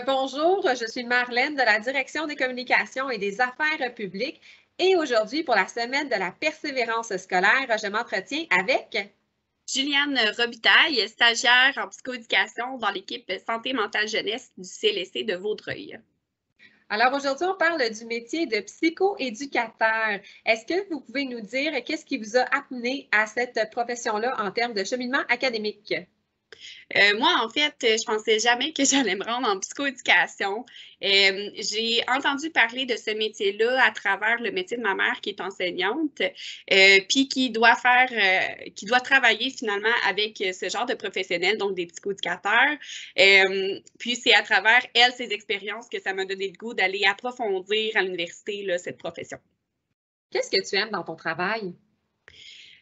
Bonjour, je suis Marlène de la Direction des communications et des affaires publiques et aujourd'hui, pour la semaine de la persévérance scolaire, je m'entretiens avec Juliane Robitaille, stagiaire en psychoéducation dans l'équipe Santé mentale jeunesse du CLSC de Vaudreuil. Alors aujourd'hui, on parle du métier de psychoéducateur. Est-ce que vous pouvez nous dire qu'est-ce qui vous a amené à cette profession-là en termes de cheminement académique? Moi, en fait, je pensais jamais que j'allais me rendre en psychoéducation. J'ai entendu parler de ce métier-là à travers le métier de ma mère qui est enseignante, puis qui doit travailler finalement avec ce genre de professionnels, donc des psychoéducateurs. Puis c'est à travers elle, ses expériences, que ça m'a donné le goût d'aller approfondir à l'université là, cette profession. Qu'est-ce que tu aimes dans ton travail?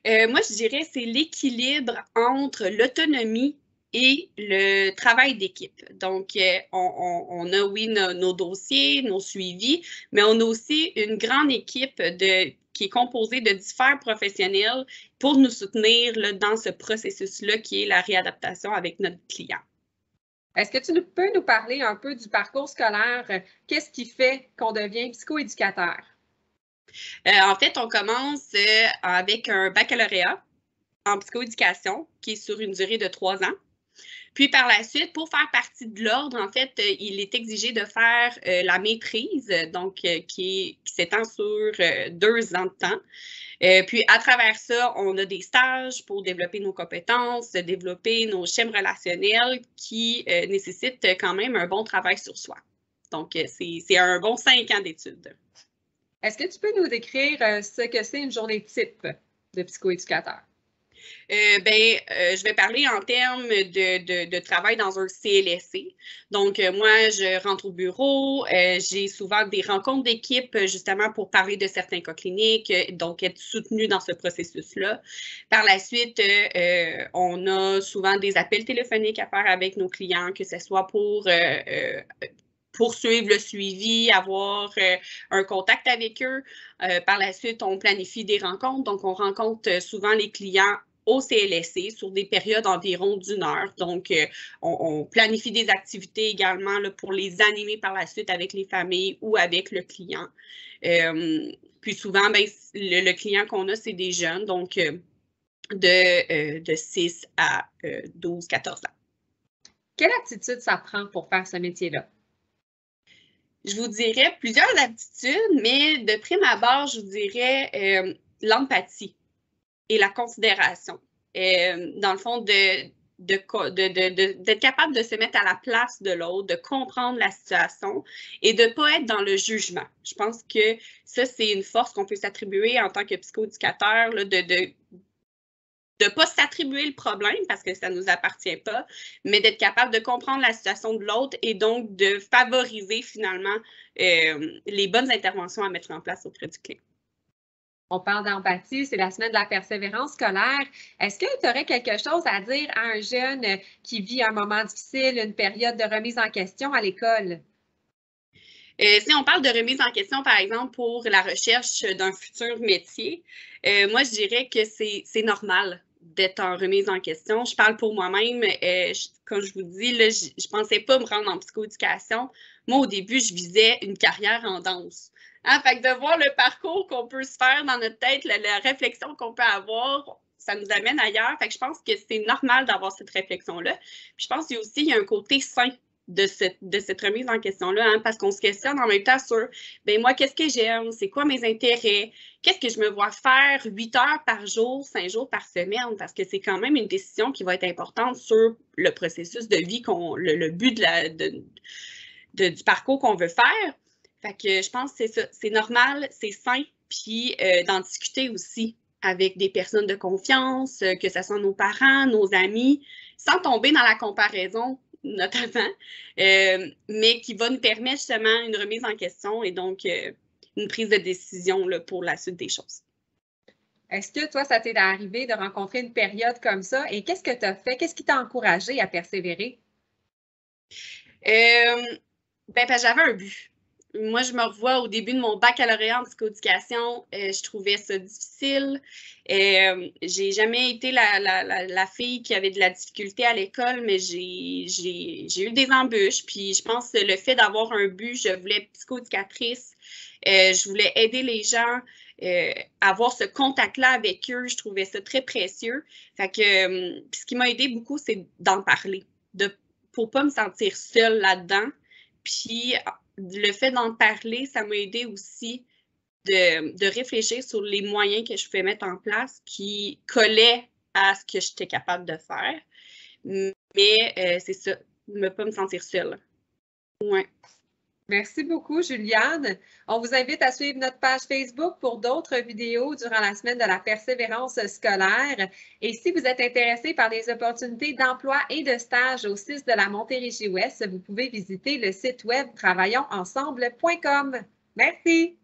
Moi, je dirais c'est l'équilibre entre l'autonomie et le travail d'équipe. Donc, on a, oui, nos dossiers, nos suivis, mais on a aussi une grande équipe qui est composée de différents professionnels pour nous soutenir là, dans ce processus-là qui est la réadaptation avec notre client. Est-ce que tu peux nous parler un peu du parcours scolaire? Qu'est-ce qui fait qu'on devient psychoéducateur? En fait, on commence avec un baccalauréat en psychoéducation qui est sur une durée de 3 ans. Puis par la suite, pour faire partie de l'ordre, en fait, il est exigé de faire la maîtrise, donc qui s'étend sur 2 ans de temps. Puis à travers ça, on a des stages pour développer nos compétences, développer nos schèmes relationnels qui nécessitent quand même un bon travail sur soi. Donc, c'est un bon 5 ans d'études. Est-ce que tu peux nous décrire ce que c'est une journée type de psychoéducateur? Je vais parler en termes de travail dans un CLSC. Donc, moi, je rentre au bureau, j'ai souvent des rencontres d'équipe justement pour parler de certains cas cliniques, donc être soutenu dans ce processus-là. Par la suite, on a souvent des appels téléphoniques à faire avec nos clients, que ce soit pour poursuivre le suivi, avoir un contact avec eux. Par la suite, on planifie des rencontres. Donc, on rencontre souvent les clients au CLSC sur des périodes d'environ d'1 heure. Donc, on planifie des activités également là, pour les animer par la suite avec les familles ou avec le client. Puis souvent, le client qu'on a, c'est des jeunes, donc de 6 à 12, 14 ans. Quelle aptitude ça prend pour faire ce métier-là? Je vous dirais plusieurs aptitudes, mais de prime abord, je vous dirais l'empathie et la considération. Dans le fond, d'être capable de se mettre à la place de l'autre, de comprendre la situation et de ne pas être dans le jugement. Je pense que ça, c'est une force qu'on peut s'attribuer en tant que psychoéducateur, là, de ne pas s'attribuer le problème parce que ça ne nous appartient pas, mais d'être capable de comprendre la situation de l'autre et donc de favoriser finalement les bonnes interventions à mettre en place auprès du client. On parle d'empathie, c'est la semaine de la persévérance scolaire. Est-ce que tu aurais quelque chose à dire à un jeune qui vit un moment difficile, une période de remise en question à l'école? Si on parle de remise en question, par exemple, pour la recherche d'un futur métier, moi, je dirais que c'est normal d'être en remise en question. Je parle pour moi-même. Comme je vous dis, là, je ne pensais pas me rendre en psychoéducation. Moi, au début, je visais une carrière en danse. Hein? Fait que de voir le parcours qu'on peut se faire dans notre tête, la réflexion qu'on peut avoir, ça nous amène ailleurs. Fait que je pense que c'est normal d'avoir cette réflexion-là. Puis je pense qu'il y a un côté sain de cette remise en question-là, hein, parce qu'on se questionne en même temps sur, moi, qu'est-ce que j'aime? C'est quoi mes intérêts? Qu'est-ce que je me vois faire 8 heures par jour, 5 jours par semaine? Parce que c'est quand même une décision qui va être importante sur le processus de vie, le but du parcours qu'on veut faire. Fait que je pense que c'est ça. C'est normal, c'est sain, puis d'en discuter aussi avec des personnes de confiance, que ce soit nos parents, nos amis, sans tomber dans la comparaison notamment, mais qui va nous permettre justement une remise en question et donc une prise de décision là, pour la suite des choses. Est-ce que toi, ça t'est arrivé de rencontrer une période comme ça et qu'est-ce que tu as fait? Qu'est-ce qui t'a encouragé à persévérer? J'avais un but. Moi, je me revois au début de mon baccalauréat en psychoéducation, je trouvais ça difficile. J'ai jamais été la fille qui avait de la difficulté à l'école, mais j'ai eu des embûches. Puis je pense que le fait d'avoir un but, je voulais être psychoéducatrice, je voulais aider les gens, avoir ce contact-là avec eux, je trouvais ça très précieux. Fait que ce qui m'a aidé beaucoup, c'est d'en parler, pour pas me sentir seule là-dedans. Puis le fait d'en parler, ça m'a aidé aussi de réfléchir sur les moyens que je pouvais mettre en place qui collaient à ce que j'étais capable de faire. Mais c'est ça, ne pas me sentir seule. Ouais. Merci beaucoup, Juliane. On vous invite à suivre notre page Facebook pour d'autres vidéos durant la semaine de la persévérance scolaire. Et si vous êtes intéressé par des opportunités d'emploi et de stage au CIS de la Montérégie-Ouest, vous pouvez visiter le site web travaillonsensemble.com. Merci.